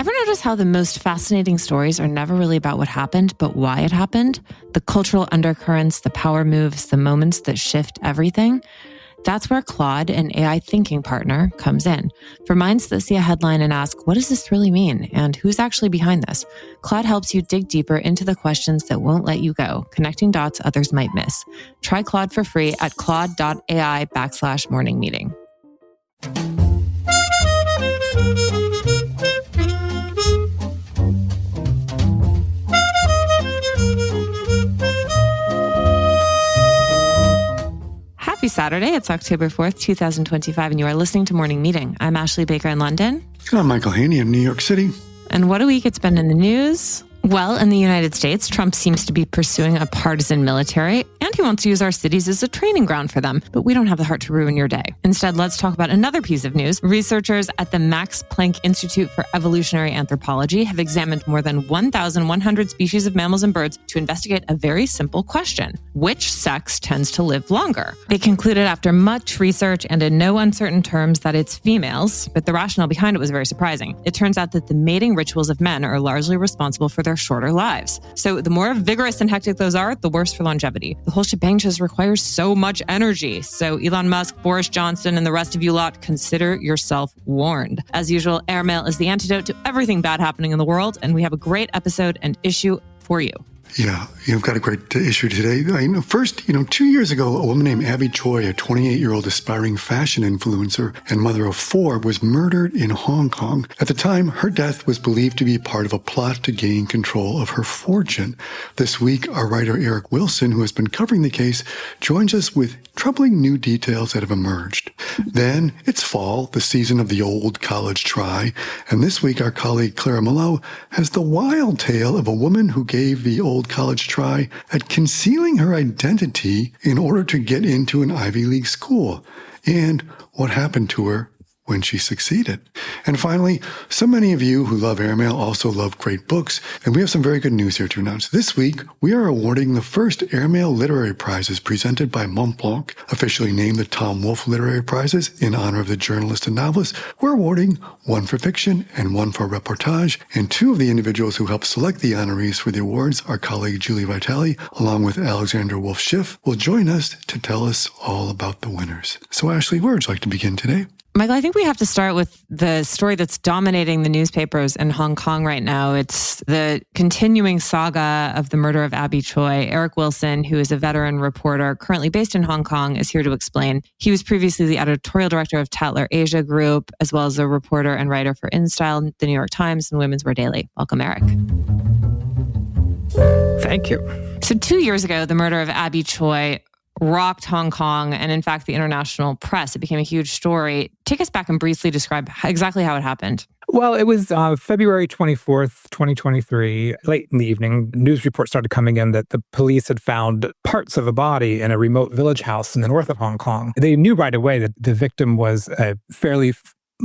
Ever notice how the most fascinating stories are never really about what happened, but why it happened? The cultural undercurrents, the power moves, the moments that shift everything? That's where Claude, an AI thinking partner, comes in. For minds that see a headline and ask, what does this really mean? And who's actually behind this? Claude helps you dig deeper into the questions that won't let you go, connecting dots others might miss. Try Claude for free at claude.ai/morning meeting. Happy Saturday. It's October 4th, 2025, and you are listening to Morning Meeting. I'm Ashley Baker in London. And I'm Michael Haney in New York City. And what a week it's been in the news. Well, in the United States, Trump seems to be pursuing a partisan military, and he wants to use our cities as a training ground for them. But we don't have the heart to ruin your day. Instead, let's talk about another piece of news. Researchers at the Max Planck Institute for Evolutionary Anthropology have examined more than 1,100 species of mammals and birds to investigate a very simple question: which sex tends to live longer? They concluded after much research and in no uncertain terms that it's females, but the rationale behind it was very surprising. It turns out that the mating rituals of men are largely responsible for their shorter lives. So the more vigorous and hectic those are, the worse for longevity. The whole shebang just requires so much energy. So Elon Musk, Boris Johnson, and the rest of you lot, consider yourself warned. As usual, airmail is the antidote to everything bad happening in the world, and we have a great episode and issue for you. Yeah, you've got a great issue today. First, 2 years ago, a woman named Abby Choi, a 28-year-old aspiring fashion influencer and mother of 4, was murdered in Hong Kong. At the time, her death was believed to be part of a plot to gain control of her fortune. This week, our writer Eric Wilson, who has been covering the case, joins us with troubling new details that have emerged. Then, it's fall, the season of the old college try, and this week our colleague Clara Mallow has the wild tale of a woman who gave the old college try at concealing her identity in order to get into an Ivy League school, and what happened to her when she succeeded. And finally, so many of you who love airmail also love great books, and we have some very good news here to announce. This week, we are awarding the first airmail literary prizes presented by Montblanc, officially named the Tom Wolfe Literary Prizes in honor of the journalist and novelist. We're awarding one for fiction and one for reportage, and 2 of the individuals who helped select the honorees for the awards, our colleague Julie Vitale, along with Alexander Wolf-Schiff, will join us to tell us all about the winners. So Ashley, where would you like to begin today? Michael, I think we have to start with the story that's dominating the newspapers in Hong Kong right now. It's the continuing saga of the murder of Abby Choi. Eric Wilson, who is a veteran reporter currently based in Hong Kong, is here to explain. He was previously the editorial director of Tatler Asia Group, as well as a reporter and writer for InStyle, The New York Times, and Women's Wear Daily. Welcome, Eric. Thank you. So 2 years ago, the murder of Abby Choi rocked Hong Kong and, in fact, the international press. It became a huge story. Take us back and briefly describe exactly how it happened. Well, it was February 24th, 2023, late in the evening. News reports started coming in that the police had found parts of a body in a remote village house in the north of Hong Kong. They knew right away that the victim was a fairly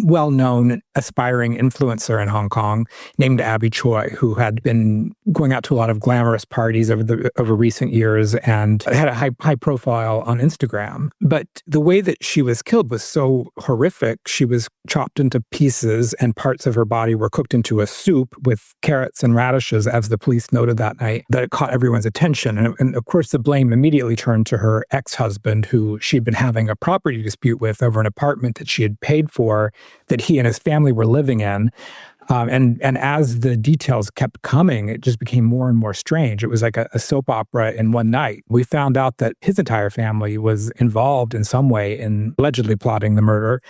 well-known aspiring influencer in Hong Kong named Abby Choi, who had been going out to a lot of glamorous parties over recent years and had a high profile on Instagram. But the way that she was killed was so horrific. She was chopped into pieces and parts of her body were cooked into a soup with carrots and radishes, as the police noted that night, that it caught everyone's attention. And of course, the blame immediately turned to her ex-husband, who she'd been having a property dispute with over an apartment that she had paid for, that he and his family were living in. And as the details kept coming, it just became more and more strange. It was like a soap opera in one night. We found out that his entire family was involved in some way in allegedly plotting the murder.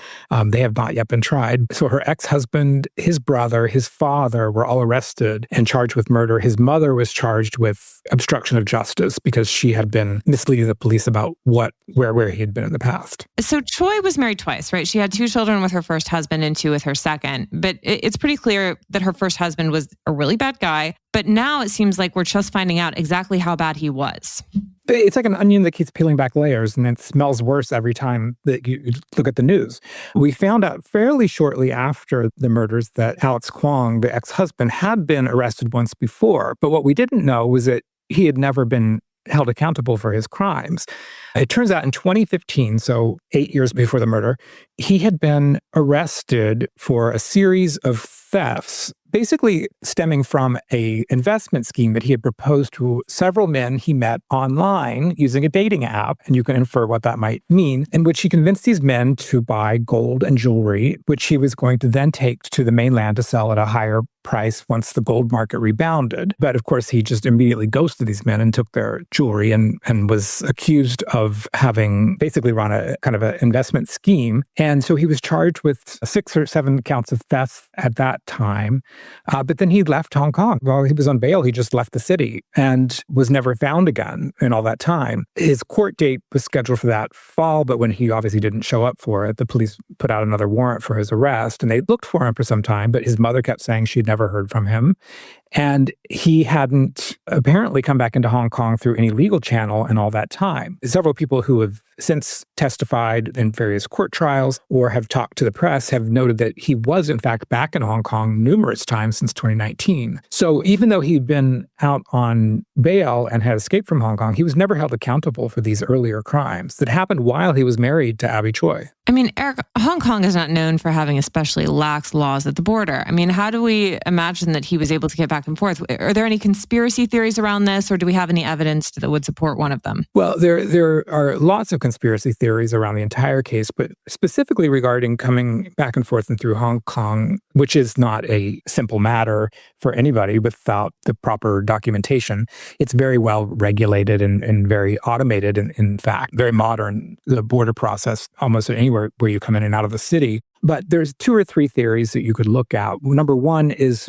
They have not yet been tried. So her ex-husband, his brother, his father were all arrested and charged with murder. His mother was charged with obstruction of justice because she had been misleading the police about where he had been in the past. So Choi was married twice, right? She had 2 children with her first husband and 2 with her second. But it's pretty clear that her first husband was a really bad guy. But now it seems like we're just finding out exactly how bad he was. It's like an onion that keeps peeling back layers, and it smells worse every time that you look at the news. We found out fairly shortly after the murders that Alex Kwong, the ex-husband, had been arrested once before. But what we didn't know was that he had never been held accountable for his crimes. It turns out in 2015, so 8 years before the murder, he had been arrested for a series of thefts, basically stemming from a investment scheme that he had proposed to several men he met online using a dating app, and you can infer what that might mean, in which he convinced these men to buy gold and jewelry, which he was going to then take to the mainland to sell at a higher price once the gold market rebounded. But of course, he just immediately ghosted these men and took their jewelry and was accused of having basically run a kind of an investment scheme. And so he was charged with 6 or 7 counts of theft at that time. But then he left Hong Kong. While he was on bail, he just left the city and was never found again in all that time. His court date was scheduled for that fall, but when he obviously didn't show up for it, the police put out another warrant for his arrest, and they looked for him for some time, but his mother kept saying she'd never heard from him. And he hadn't apparently come back into Hong Kong through any legal channel in all that time. Several people who have since testified in various court trials or have talked to the press have noted that he was, in fact, back in Hong Kong numerous times since 2019. So even though he'd been out on bail and had escaped from Hong Kong, he was never held accountable for these earlier crimes that happened while he was married to Abby Choi. I mean, Eric, Hong Kong is not known for having especially lax laws at the border. I mean, how do we imagine that he was able to get back and forth? Are there any conspiracy theories around this, or do we have any evidence that would support one of them? Well, there are lots of conspiracy theories around the entire case, but specifically regarding coming back and forth and through Hong Kong, which is not a simple matter for anybody without the proper documentation. It's very well regulated and very automated, in fact, very modern, the border process almost anywhere where you come in and out of the city. But there's 2 or 3 theories that you could look at. Number one is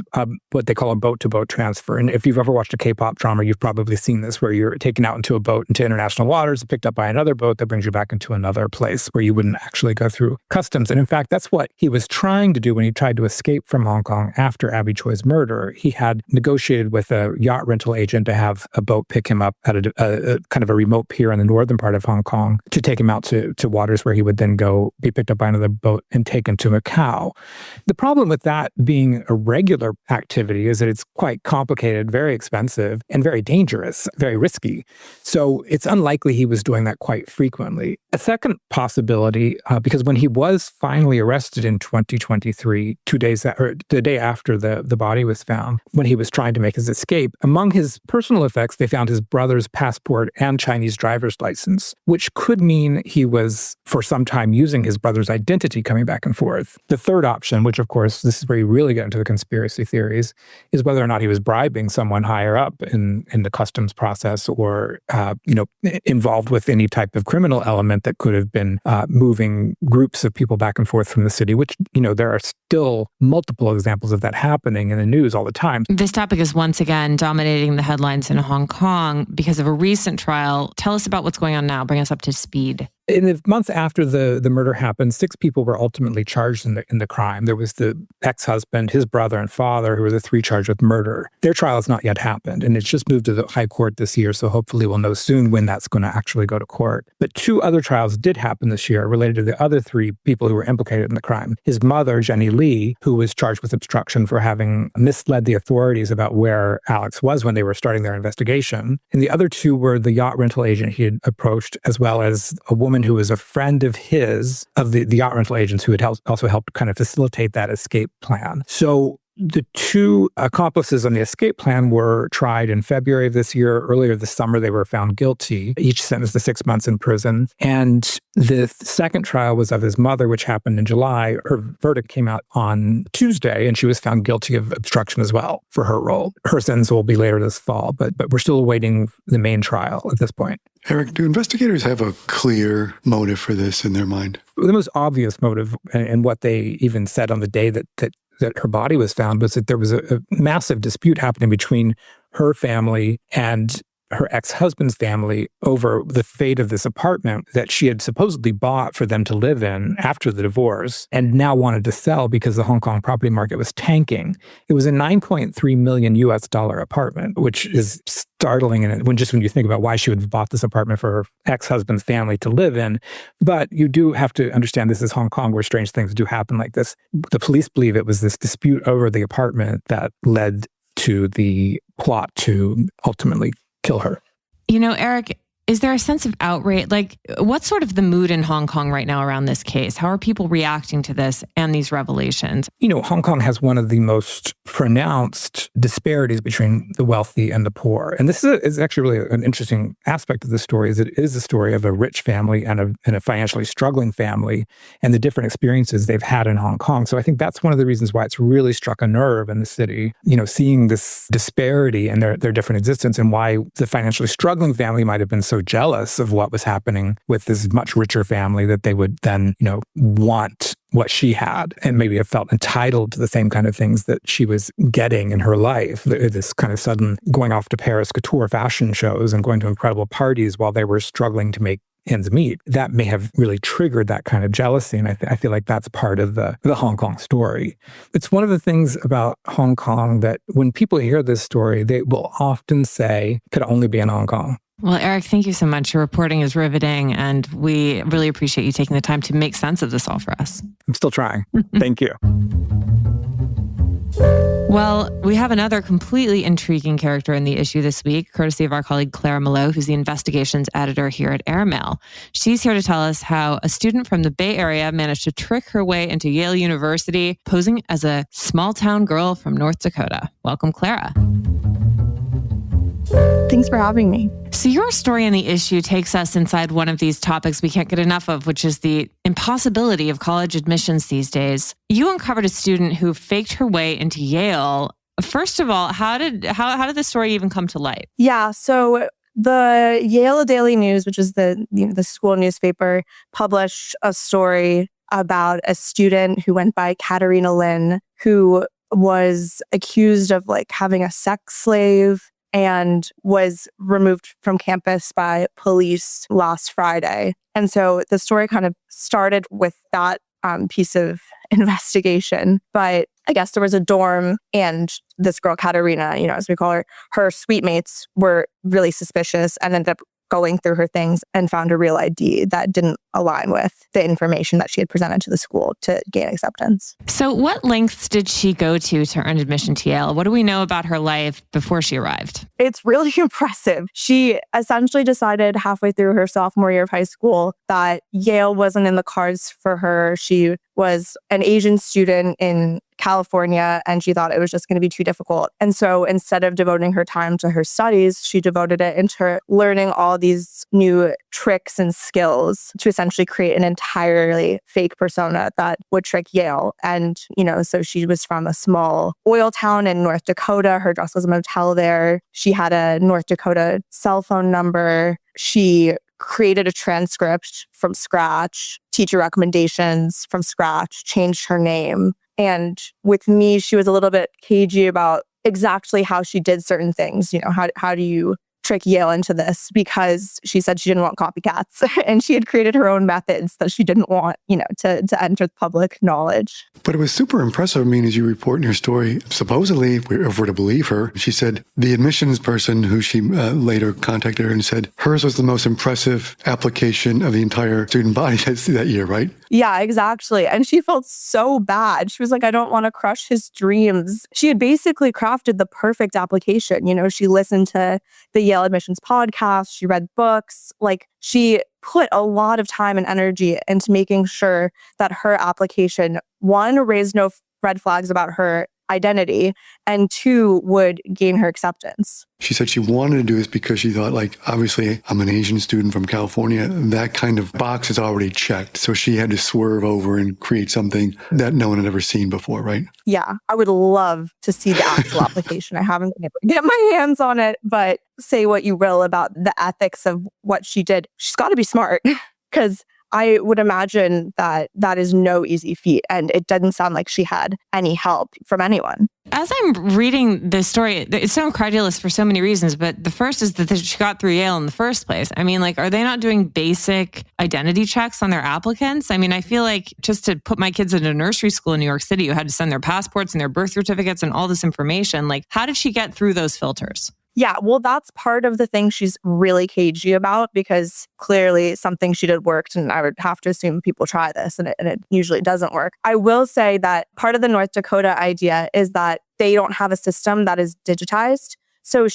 what they call a boat-to-boat transfer. And if you've ever watched a K-pop drama, you've probably seen this, where you're taken out into a boat into international waters, picked up by another boat that brings you back into another place where you wouldn't actually go through customs. And in fact, that's what he was trying to do when he tried to escape from Hong Kong after Abby Choi's murder. He had negotiated with a yacht rental agent to have a boat pick him up at a kind of a remote pier in the northern part of Hong Kong to take him out to waters where he would then go be picked up by another boat and taken to Macau. The problem with that being a regular activity is that it's quite complicated, very expensive, and very dangerous, very risky. So it's unlikely he was doing that quite frequently. A second possibility, because when he was finally arrested in 2023, the day after the body was found, when he was trying to make his escape, among his personal effects, they found his brother's passport and Chinese driver's license, which could mean he was for some time using his brother's identity coming back and forth. The third option, which of course, this is where you really get into the conspiracy theories, is whether or not he was bribing someone higher up in the customs process or, involved with any type of criminal element that could have been moving groups of people back and forth from the city, which, there are still multiple examples of that happening in the news all the time. This topic is once again dominating the headlines in Hong Kong because of a recent trial. Tell us about what's going on now. Bring us up to speed. In the months after the murder happened, 6 people were ultimately charged in the crime. There was the ex-husband, his brother, and father, who were the 3 charged with murder. Their trial has not yet happened, and it's just moved to the High Court this year, so hopefully we'll know soon when that's going to actually go to court. But 2 other trials did happen this year related to the other 3 people who were implicated in the crime. His mother, Jenny Lee, who was charged with obstruction for having misled the authorities about where Alex was when they were starting their investigation. And the other 2 were the yacht rental agent he had approached, as well as a woman who was a friend of his, of the yacht rental agents, who had also helped kind of facilitate that escape plan. So the 2 accomplices on the escape plan were tried in February of this year. Earlier this summer, they were found guilty, each sentenced to 6 months in prison. And the second trial was of his mother, which happened in July. Her verdict came out on Tuesday, and she was found guilty of obstruction as well for her role. Her sentence will be later this fall, but we're still awaiting the main trial at this point. Eric, do investigators have a clear motive for this in their mind? The most obvious motive, and what they even said on the day that her body was found, was that there was a massive dispute happening between her family and her ex-husband's family over the fate of this apartment that she had supposedly bought for them to live in after the divorce and now wanted to sell because the Hong Kong property market was tanking. It was a $9.3 million apartment, which is startling when you think about why she would have bought this apartment for her ex-husband's family to live in. But you do have to understand this is Hong Kong, where strange things do happen like this. The police believe it was this dispute over the apartment that led to the plot to ultimately kill her. Eric, Is there a sense of outrage? Like, what's sort of the mood in Hong Kong right now around this case? How are people reacting to this and these revelations? Hong Kong has one of the most pronounced disparities between the wealthy and the poor. And this is actually really an interesting aspect of the story, is it is a story of a rich family and a financially struggling family and the different experiences they've had in Hong Kong. So I think that's one of the reasons why it's really struck a nerve in the city, seeing this disparity in their different existence and why the financially struggling family might have been so jealous of what was happening with this much richer family that they would then, want what she had and maybe have felt entitled to the same kind of things that she was getting in her life. This kind of sudden going off to Paris couture fashion shows and going to incredible parties while they were struggling to make ends meet. That may have really triggered that kind of jealousy. And I feel like that's part of the Hong Kong story. It's one of the things about Hong Kong that when people hear this story, they will often say, could only be in Hong Kong. Well, Eric, thank you so much. Your reporting is riveting, and we really appreciate you taking the time to make sense of this all for us. I'm still trying. Thank you. Well, we have another completely intriguing character in the issue this week, courtesy of our colleague Clara Malo, who's the investigations editor here at Airmail. She's here to tell us how a student from the Bay Area managed to trick her way into Yale University, posing as a small-town girl from North Dakota. Welcome, Clara. Thanks for having me. So your story in the issue takes us inside one of these topics we can't get enough of, which is the impossibility of college admissions these days. You uncovered a student who faked her way into Yale. First of all, how did the story even come to light? Yeah, so the Yale Daily News, which is the school newspaper, published a story about a student who went by Katarina Lin, who was accused of having a sex slave and was removed from campus by police last Friday. And so the story kind of started with that piece of investigation. But I guess there was a dorm, and this girl, Katarina, as we call her suite mates were really suspicious and ended up going through her things and found a real ID that didn't align with the information that she had presented to the school to gain acceptance. So what lengths did she go to earn admission to Yale? What do we know about her life before she arrived? It's really impressive. She essentially decided halfway through her sophomore year of high school that Yale wasn't in the cards for her. She was an Asian student in California, and she thought it was just going to be too difficult. And so instead of devoting her time to her studies, she devoted it into learning all these new tricks and skills to essentially create an entirely fake persona that would trick Yale. And, so she was from a small oil town in North Dakota. Her address was a motel there. She had a North Dakota cell phone number. She created a transcript from scratch, teacher recommendations from scratch, changed her name. And with me, she was a little bit cagey about exactly how she did certain things. How do you trick Yale into this? Because she said she didn't want copycats and she had created her own methods that she didn't want, to enter public knowledge. But it was super impressive. As you report in your story, supposedly, if we're to believe her, she said the admissions person who she later contacted her and said hers was the most impressive application of the entire student body that year, right? Yeah, exactly. And she felt so bad. She was like, I don't want to crush his dreams. She had basically crafted the perfect application. She listened to the Yale admissions podcast. She read books. She put a lot of time and energy into making sure that her application, one, raised no red flags about her identity, and two, would gain her acceptance. She said she wanted to do this because she thought, obviously, I'm an Asian student from California. That kind of box is already checked. So she had to swerve over and create something that no one had ever seen before, right? Yeah, I would love to see the actual application. I haven't been able to get my hands on it, but say what you will about the ethics of what she did. She's got to be smart, because I would imagine that is no easy feat, and it doesn't sound like she had any help from anyone. As I'm reading this story, it's so incredulous for so many reasons, but the first is that she got through Yale in the first place. Are they not doing basic identity checks on their applicants? I feel like just to put my kids into nursery school in New York City, you had to send their passports and their birth certificates and all this information. How did she get through those filters? Yeah, well, that's part of the thing she's really cagey about, because clearly something she did worked, and I would have to assume people try this and it usually doesn't work. I will say that part of the North Dakota idea is that they don't have a system that is digitized. So,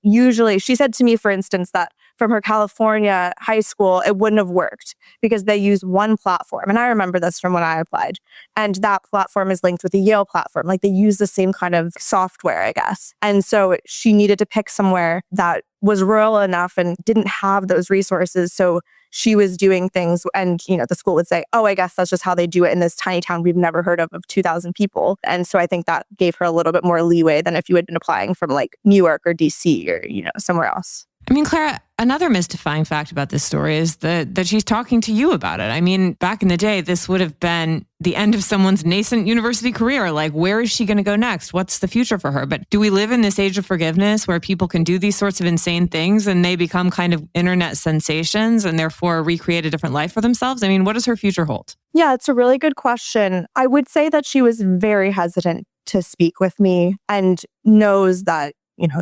usually she said to me, for instance, that from her California high school, it wouldn't have worked because they use one platform. And I remember this from when I applied. And that platform is linked with the Yale platform. Like they use the same kind of software, I guess. And so she needed to pick somewhere that was rural enough and didn't have those resources. So she was doing things and, the school would say, oh, I guess that's just how they do it in this tiny town we've never heard of 2,000 people. And so I think that gave her a little bit more leeway than if you had been applying from like New York or DC or, somewhere else. I mean, Clara, another mystifying fact about this story is that she's talking to you about it. I mean, back in the day, this would have been the end of someone's nascent university career. Like, where is she going to go next? What's the future for her? But do we live in this age of forgiveness where people can do these sorts of insane things and they become kind of internet sensations and therefore recreate a different life for themselves? I mean, what does her future hold? Yeah, it's a really good question. I would say that she was very hesitant to speak with me and knows that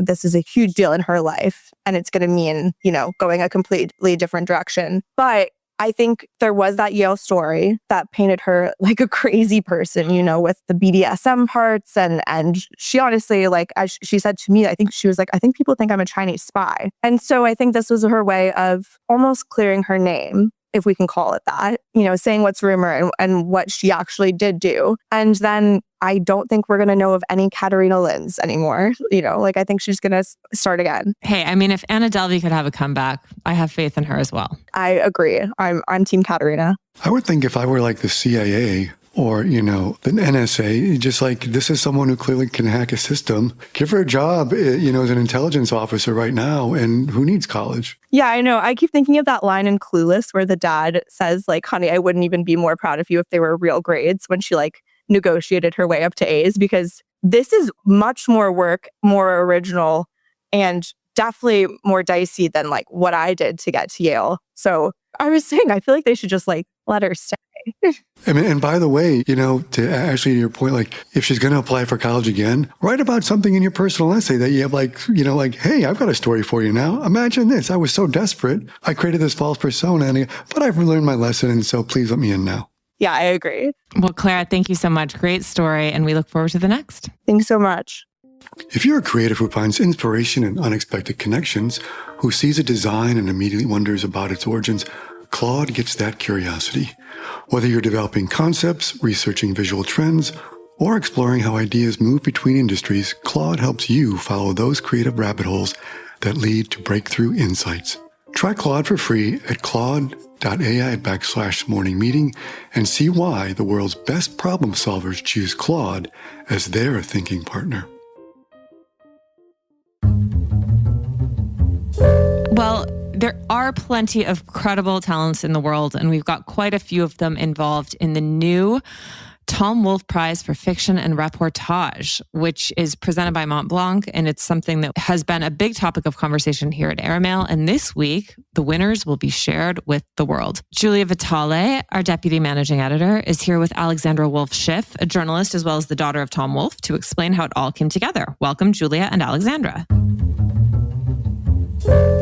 this is a huge deal in her life and it's going to mean, going a completely different direction. But I think there was that Yale story that painted her like a crazy person, with the BDSM parts. And she honestly, like, as she said to me, I think she was like, I think people think I'm a Chinese spy. And so I think this was her way of almost clearing her name, if we can call it that, saying what's rumor and what she actually did do. And then I don't think we're going to know of any Katerina Linds anymore. I think she's going to start again. Hey, I mean, if Anna Delvey could have a comeback, I have faith in her as well. I agree. I'm Team Katerina. I would think if I were like the CIA or, the NSA, just like, this is someone who clearly can hack a system. Give her a job, as an intelligence officer right now. And who needs college? Yeah, I know. I keep thinking of that line in Clueless where the dad says, like, honey, I wouldn't even be more proud of you if they were real grades, when she like negotiated her way up to A's, because this is much more work, more original, and definitely more dicey than like what I did to get to Yale. So I was saying, I feel like they should just like let her stay. I mean, and by the way, to actually your point, like if she's going to apply for college again, write about something in your personal essay that you have like, hey, I've got a story for you now. Imagine this. I was so desperate. I created this false persona, but I've learned my lesson. And so please let me in now. Yeah, I agree. Well, Clara, thank you so much. Great story. And we look forward to the next. Thanks so much. If you're a creative who finds inspiration in unexpected connections, who sees a design and immediately wonders about its origins, Claude gets that curiosity. Whether you're developing concepts, researching visual trends, or exploring how ideas move between industries, Claude helps you follow those creative rabbit holes that lead to breakthrough insights. Try Claude for free at claude.ai/morningmeeting and see why the world's best problem solvers choose Claude as their thinking partner. Well, there are plenty of credible talents in the world, and we've got quite a few of them involved in the new Tom Wolfe Prize for Fiction and Reportage, which is presented by Mont Blanc, and it's something that has been a big topic of conversation here at Airmail. And this week, the winners will be shared with the world. Julia Vitale, our deputy managing editor, is here with Alexandra Wolfe-Schiff, a journalist as well as the daughter of Tom Wolfe, to explain how it all came together. Welcome, Julia and Alexandra.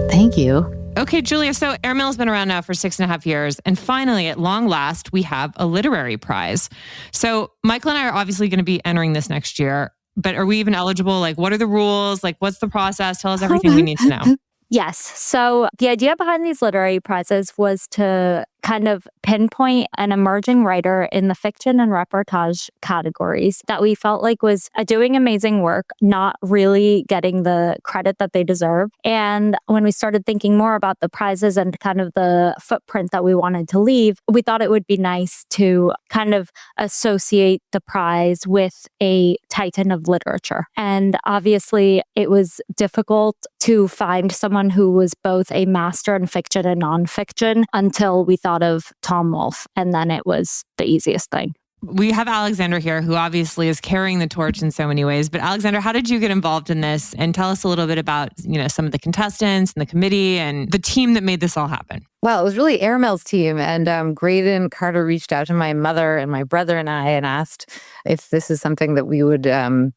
Thank you. Okay, Julia, so Airmail has been around now for 6.5 years, and finally, at long last, we have a literary prize. So Michael and I are obviously going to be entering this next year, but are we even eligible? Like, what are the rules? Like, what's the process? Tell us everything we need to know. Yes. So the idea behind these literary prizes was to kind of pinpoint an emerging writer in the fiction and reportage categories that we felt like was doing amazing work, not really getting the credit that they deserve. And when we started thinking more about the prizes and kind of the footprint that we wanted to leave, we thought it would be nice to kind of associate the prize with a titan of literature. And obviously, it was difficult to find someone who was both a master in fiction and nonfiction until we thought of Tom Wolfe, and then it was the easiest thing. We have Alexandra here, who obviously is carrying the torch in so many ways. But Alexandra, how did you get involved in this? And tell us a little bit about, some of the contestants and the committee and the team that made this all happen. Well, it was really Airmail's team. And Graydon Carter reached out to my mother and my brother and I and asked if this is something that we would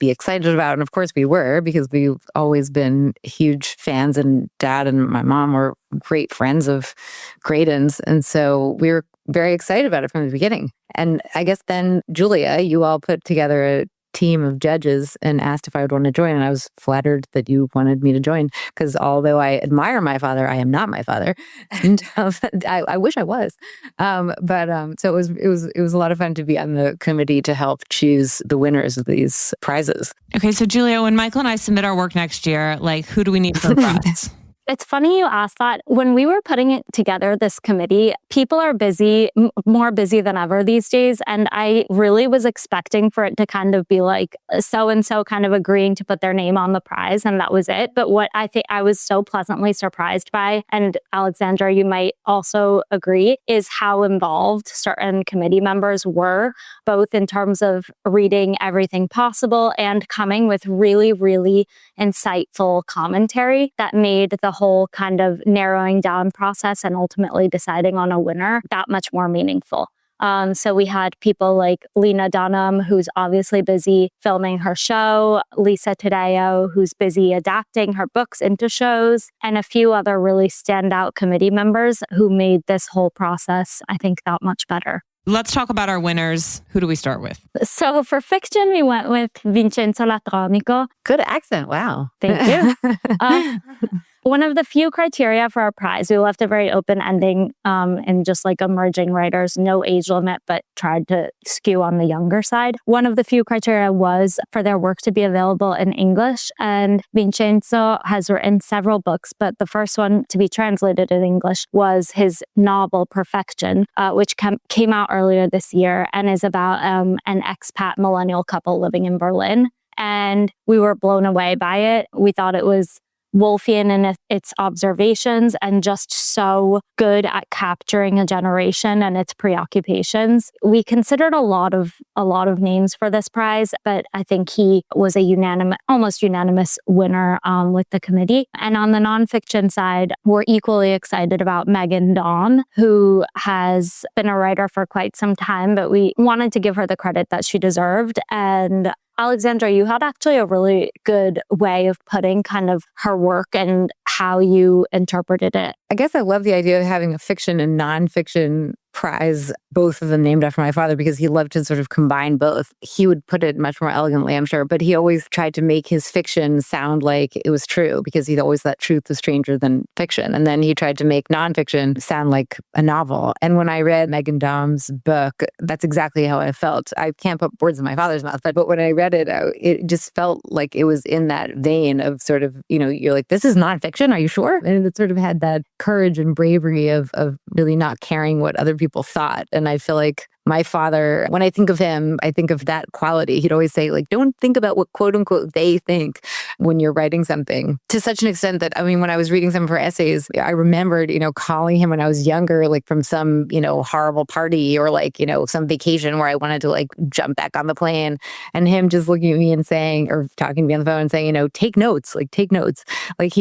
be excited about. And of course we were, because we've always been huge fans, and Dad and my mom were great friends of Graydon's. And so we were very excited about it from the beginning. And I guess then, Julia, you all put together a team of judges and asked if I would want to join. And I was flattered that you wanted me to join, because although I admire my father, I am not my father. And I wish I was. So it was a lot of fun to be on the committee to help choose the winners of these prizes. Okay, so Julia, when Michael and I submit our work next year, like, who do we need for the prize? It's funny you asked that. When we were putting it together, this committee, people are busy, more busy than ever these days. And I really was expecting for it to kind of be like so-and-so kind of agreeing to put their name on the prize, and that was it. But what I think I was so pleasantly surprised by, and Alexandra, you might also agree, is how involved certain committee members were, both in terms of reading everything possible and coming with really, really insightful commentary that made the whole kind of narrowing down process and ultimately deciding on a winner that much more meaningful. So we had people like Lena Dunham, who's obviously busy filming her show, Lisa Taddeo, who's busy adapting her books into shows, and a few other really standout committee members who made this whole process, I think, that much better. Let's talk about our winners. Who do we start with? So for fiction, we went with Vincenzo Latronico. Good accent. Wow. Thank you. One of the few criteria for our prize, we left a very open ending and just like emerging writers, no age limit, but tried to skew on the younger side. One of the few criteria was for their work to be available in English. And Vincenzo has written several books, but the first one to be translated in English was his novel Perfection, which came out earlier this year and is about an expat millennial couple living in Berlin. And we were blown away by it. We thought it was Woolfian in its observations and just so good at capturing a generation and its preoccupations. We considered a lot of names for this prize, but I think he was a almost unanimous winner with the committee. And on the nonfiction side, we're equally excited about Megan Dawn, who has been a writer for quite some time, but we wanted to give her the credit that she deserved. And Alexandra, you had actually a really good way of putting kind of her work and how you interpreted it. I guess I love the idea of having a fiction and nonfiction prize, both of them named after my father, because he loved to sort of combine both. He would put it much more elegantly, I'm sure, but he always tried to make his fiction sound like it was true, because he'd always thought truth was stranger than fiction. And then he tried to make nonfiction sound like a novel. And when I read Megan Daum's book, that's exactly how I felt. I can't put words in my father's mouth, but when I read it, it just felt like it was in that vein of sort of, you're like, this is nonfiction, are you sure? And it sort of had that courage and bravery of really not caring what other people thought. And I feel like my father, when I think of him, I think of that quality. He'd always say, like, don't think about what quote unquote they think when you're writing something, to such an extent that, I mean, when I was reading some of her essays, I remembered, calling him when I was younger, like from some, horrible party or like, some vacation where I wanted to like jump back on the plane, and him just looking at me and saying, or talking to me on the phone and saying, take notes. Like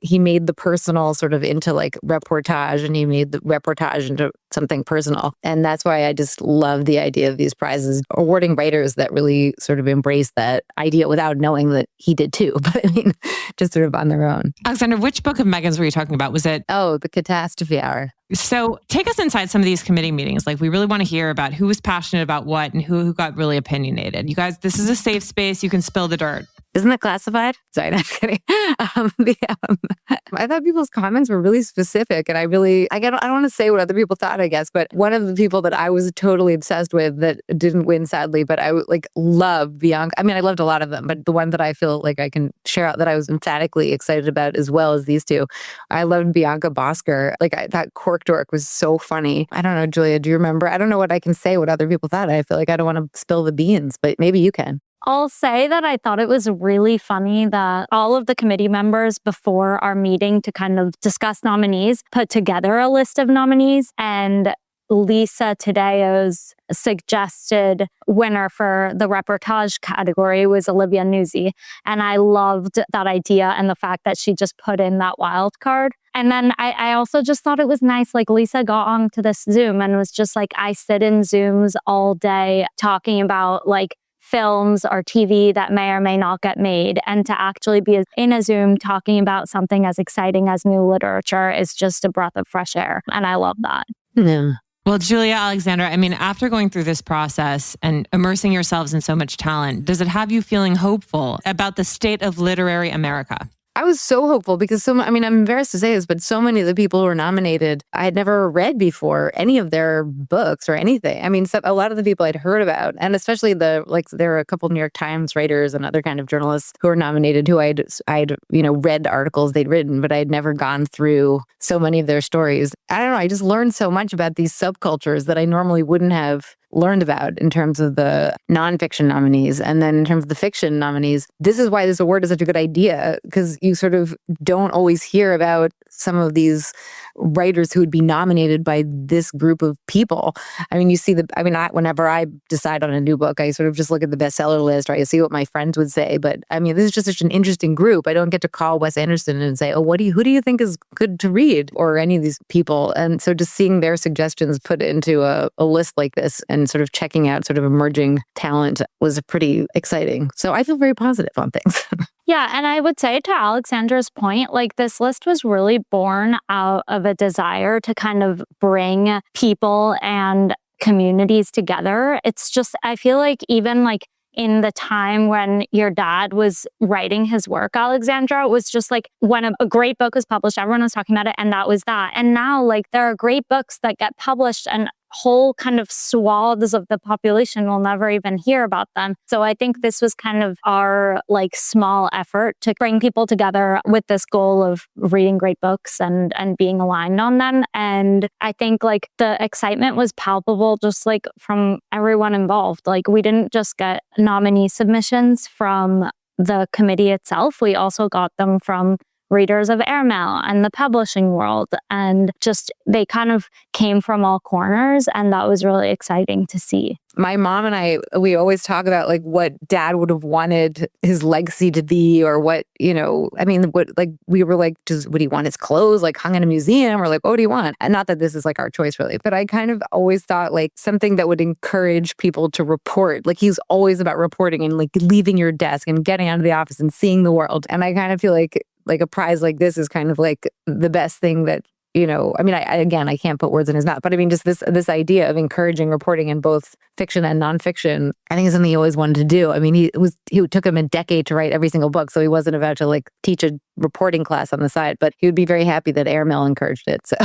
he made the personal sort of into like reportage, and he made the reportage into something personal. And that's why I just love the idea of these prizes, awarding writers that really sort of embrace that idea without knowing that he did too. But I mean, just sort of on their own. Alexandra, which book of Megan's were you talking about? Was it? Oh, The Catastrophe Hour. So take us inside some of these committee meetings. Like, we really want to hear about who was passionate about what and who got really opinionated. You guys, this is a safe space. You can spill the dirt. Isn't it classified? Sorry, I'm kidding. I thought people's comments were really specific, and I don't want to say what other people thought, I guess, but one of the people that I was totally obsessed with that didn't win, sadly, but I love Bianca. I mean, I loved a lot of them, but the one that I feel like I can share out that I was emphatically excited about as well as these two, I loved Bianca Bosker. That cork dork was so funny. I don't know, Julia, do you remember? I don't know what I can say what other people thought. I feel like I don't want to spill the beans, but maybe you can. I'll say that I thought it was really funny that all of the committee members before our meeting to kind of discuss nominees put together a list of nominees, and Lisa Taddeo's suggested winner for the reportage category was Olivia Nuzzi. And I loved that idea and the fact that she just put in that wild card. And then I also just thought it was nice, like Lisa got onto this Zoom and was just like, I sit in Zooms all day talking about like films or TV that may or may not get made. And to actually be in a Zoom talking about something as exciting as new literature is just a breath of fresh air. And I love that. Yeah. Well, Julia Alexandra, I mean, after going through this process and immersing yourselves in so much talent, does it have you feeling hopeful about the state of literary America? I was so hopeful because I'm embarrassed to say this, but so many of the people who were nominated, I had never read before any of their books or anything. I mean, a lot of the people I'd heard about, and especially there were a couple New York Times writers and other kind of journalists who were nominated who I'd read articles they'd written, but I'd never gone through so many of their stories. I don't know. I just learned so much about these subcultures that I normally wouldn't have learned about in terms of the nonfiction nominees. And then in terms of the fiction nominees, this is why this award is such a good idea, because you sort of don't always hear about some of these writers who would be nominated by this group of people. I mean, you see whenever I decide on a new book, I sort of just look at the bestseller list, or I see what my friends would say. But I mean, this is just such an interesting group. I don't get to call Wes Anderson and say, oh, who do you think is good to read, or any of these people. And so just seeing their suggestions put into a list like this and sort of checking out sort of emerging talent was pretty exciting. So I feel very positive on things. Yeah, and I would say to Alexandra's point, like this list was really born out of a desire to kind of bring people and communities together. It's just, I feel like even like in the time when your dad was writing his work, Alexandra, it was just like when a great book was published, everyone was talking about it, and that was that. And now like there are great books that get published and whole kind of swaths of the population will never even hear about them. So I think this was kind of our like small effort to bring people together with this goal of reading great books and being aligned on them. And I think like the excitement was palpable just like from everyone involved. Like we didn't just get nominee submissions from the committee itself. We also got them from readers of Airmail and the publishing world. And just they kind of came from all corners. And that was really exciting to see. My mom and I, we always talk about like what dad would have wanted his legacy to be, or what, we were like, would he want his clothes like hung in a museum, or like, what do you want? And not that this is like our choice really, but I kind of always thought like something that would encourage people to report. Like he's always about reporting and like leaving your desk and getting out of the office and seeing the world. And I kind of feel like a prize like this is kind of like the best thing that, I can't put words in his mouth, but I mean, just this idea of encouraging reporting in both fiction and nonfiction, I think is something he always wanted to do. I mean, it took him a decade to write every single book, so he wasn't about to like teach a reporting class on the side, but he would be very happy that Airmail encouraged it. So.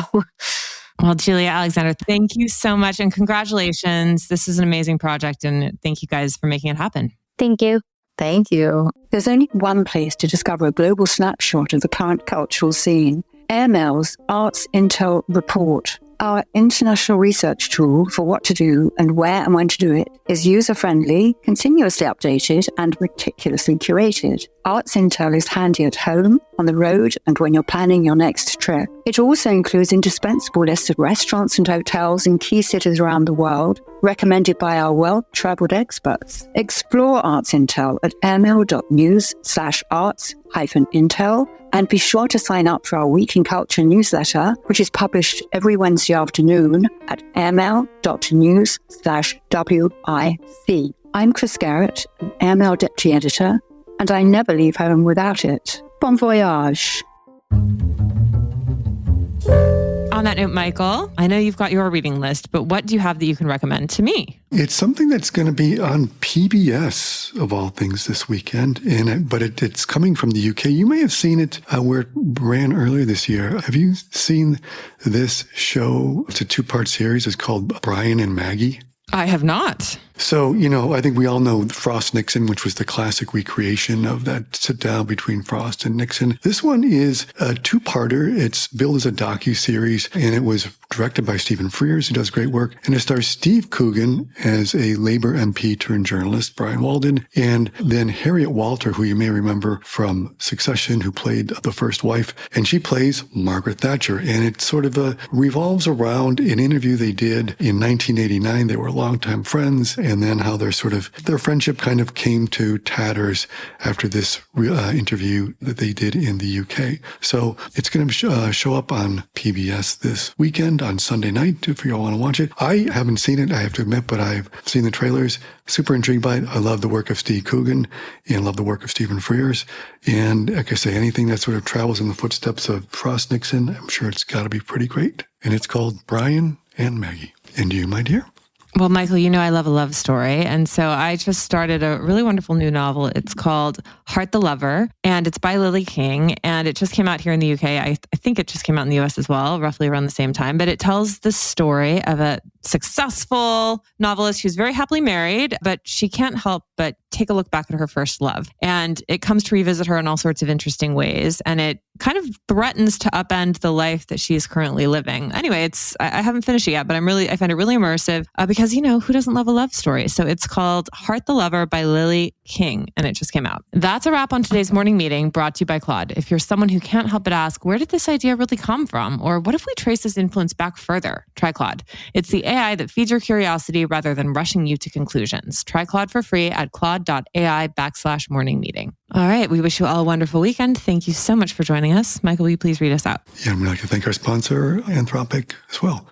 Well, Julia Alexandra, thank you so much and congratulations. This is an amazing project and thank you guys for making it happen. Thank you. Thank you. There's only one place to discover a global snapshot of the current cultural scene. Airmail's Arts Intel Report, our international research tool for what to do and where and when to do it, is user-friendly, continuously updated, and meticulously curated. Arts Intel is handy at home, on the road, and when you're planning your next trip. It also includes indispensable lists of restaurants and hotels in key cities around the world, recommended by our well-traveled experts. Explore Arts Intel at airmail.news/arts-intel, and be sure to sign up for our Week in Culture newsletter, which is published every Wednesday afternoon at airmail.news/WIC. I'm Chris Garrett, Airmail Deputy Editor, and I never leave home without it. Bon voyage. On that note, Michael, I know you've got your reading list, but what do you have that you can recommend to me? It's something that's going to be on PBS, of all things, this weekend, but it's coming from the UK. You may have seen it where it ran earlier this year. Have you seen this show? It's a two-part series. It's called Brian and Maggie. I have not. So, I think we all know Frost Nixon, which was the classic recreation of that sit down between Frost and Nixon. This one is a two-parter. It's billed as a docu-series, and it was directed by Stephen Frears, who does great work. And it stars Steve Coogan as a Labour MP turned journalist, Brian Walden, and then Harriet Walter, who you may remember from Succession, who played the first wife, and she plays Margaret Thatcher. And it sort of revolves around an interview they did in 1989. They were longtime friends, and then how their friendship kind of came to tatters after this interview that they did in the UK. So it's going to show up on PBS this weekend on Sunday night if you all want to watch it. I haven't seen it, I have to admit, but I've seen the trailers. Super intrigued by it. I love the work of Steve Coogan and love the work of Stephen Frears. And like I say, anything that sort of travels in the footsteps of Frost Nixon, I'm sure it's got to be pretty great. And it's called Brian and Maggie. And you, my dear? Well, Michael, you know I love a love story. And so I just started a really wonderful new novel. It's called Heart the Lover, and it's by Lily King. And it just came out here in the UK. I think it just came out in the US as well, roughly around the same time. But it tells the story of a successful novelist who's very happily married, but she can't help but take a look back at her first love. And it comes to revisit her in all sorts of interesting ways. And it kind of threatens to upend the life that she's currently living. Anyway, I haven't finished it yet, but I find it really immersive because, who doesn't love a love story? So it's called Heart the Lover by Lily King, and it just came out. That's a wrap on today's morning meeting, brought to you by Claude. If you're someone who can't help but ask, where did this idea really come from? Or what if we trace this influence back further? Try Claude. It's the AI that feeds your curiosity rather than rushing you to conclusions. Try Claude for free at claude.ai/morning meeting. All right. We wish you all a wonderful weekend. Thank you so much for joining us. Michael, will you please read us out? Yeah, we'd like to thank our sponsor, Anthropic, as well.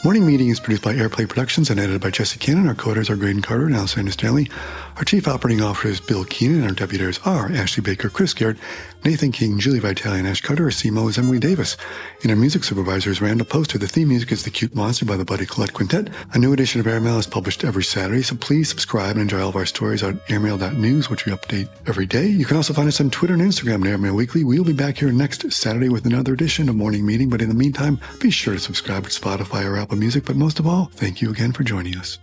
Morning Meeting is produced by Airplay Productions and edited by Jesse Cannon. Our coders are Graydon Carter and Alexander Stanley. Our Chief Operating Officer is Bill Keenan, and our deputy editors are Ashley Baker, Chris Garrett, Nathan King, Julie Vitale, and Ash Carter. Our CMO is Emily Davis. And our music supervisor is Randall Poster. The theme music is The Cute Monster by the Buddy Collette Quintet. A new edition of Airmail is published every Saturday, so please subscribe and enjoy all of our stories on airmail.news, which we update every day. You can also find us on Twitter and Instagram at Airmail Weekly. We'll be back here next Saturday with another edition of Morning Meeting, but in the meantime, be sure to subscribe to Spotify or Apple Music. But most of all, thank you again for joining us.